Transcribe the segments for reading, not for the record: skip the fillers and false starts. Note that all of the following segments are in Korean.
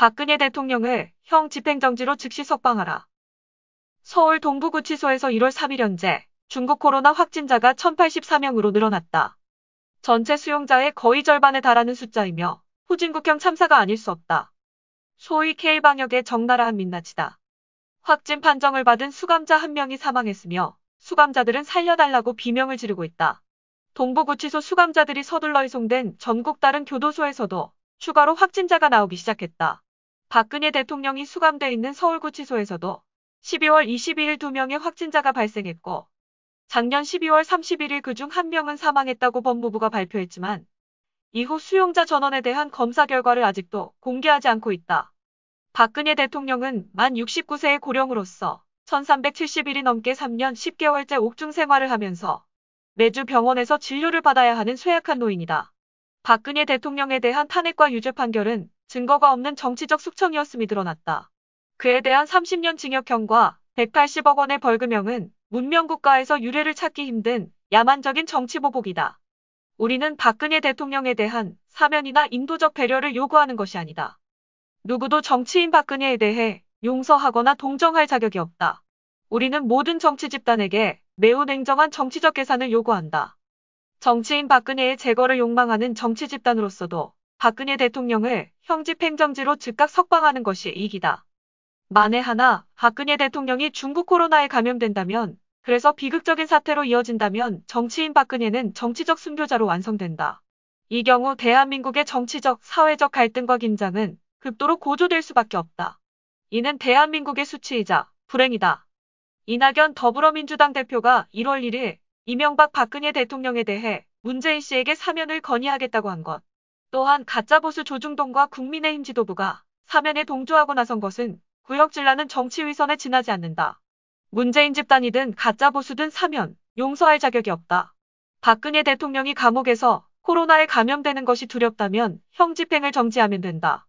박근혜 대통령을 형 집행정지로 즉시 석방하라. 서울 동부구치소에서 1월 3일 현재 중국 코로나 확진자가 1084명으로 늘어났다. 전체 수용자의 거의 절반에 달하는 숫자이며 후진국형 참사가 아닐 수 없다. 소위 K방역의 적나라한 민낯이다. 확진 판정을 받은 수감자 1명이 사망했으며 수감자들은 살려달라고 비명을 지르고 있다. 동부구치소 수감자들이 서둘러 이송된 전국 다른 교도소에서도 추가로 확진자가 나오기 시작했다. 박근혜 대통령이 수감돼 있는 서울구치소에서도 12월 22일 2명의 확진자가 발생했고 작년 12월 31일 그중 1명은 사망했다고 법무부가 발표했지만 이후 수용자 전원에 대한 검사 결과를 아직도 공개하지 않고 있다. 박근혜 대통령은 만 69세의 고령으로서 1370일이 넘게 3년 10개월째 옥중 생활을 하면서 매주 병원에서 진료를 받아야 하는 쇠약한 노인이다. 박근혜 대통령에 대한 탄핵과 유죄 판결은 증거가 없는 정치적 숙청이었음이 드러났다. 그에 대한 30년 징역형과 180억 원의 벌금형은 문명국가에서 유례를 찾기 힘든 야만적인 정치보복이다. 우리는 박근혜 대통령에 대한 사면이나 인도적 배려를 요구하는 것이 아니다. 누구도 정치인 박근혜에 대해 용서하거나 동정할 자격이 없다. 우리는 모든 정치 집단에게 매우 냉정한 정치적 계산을 요구한다. 정치인 박근혜의 제거를 욕망하는 정치 집단으로서도 박근혜 대통령을 형집행정지로 즉각 석방하는 것이 이익이다. 만에 하나 박근혜 대통령이 중국 코로나에 감염된다면, 그래서 비극적인 사태로 이어진다면 정치인 박근혜는 정치적 순교자로 완성된다. 이 경우 대한민국의 정치적, 사회적 갈등과 긴장은 극도로 고조될 수밖에 없다. 이는 대한민국의 수치이자 불행이다. 이낙연 더불어민주당 대표가 1월 1일 이명박 박근혜 대통령에 대해 문재인 씨에게 사면을 건의하겠다고 한 것, 또한 가짜보수 조중동과 국민의힘 지도부가 사면에 동조하고 나선 것은 구역질나는 정치위선에 지나지 않는다. 문재인 집단이든 가짜보수든 사면, 용서할 자격이 없다. 박근혜 대통령이 감옥에서 코로나에 감염되는 것이 두렵다면 형집행을 정지하면 된다.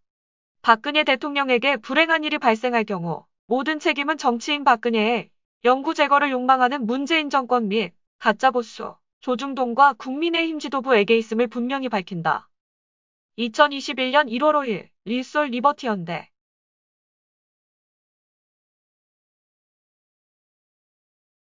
박근혜 대통령에게 불행한 일이 발생할 경우 모든 책임은 정치인 박근혜의 영구 제거를 욕망하는 문재인 정권 및 가짜보수, 조중동과 국민의힘 지도부에게 있음을 분명히 밝힌다. 2021년 1월 5일 리솔 리버티 현대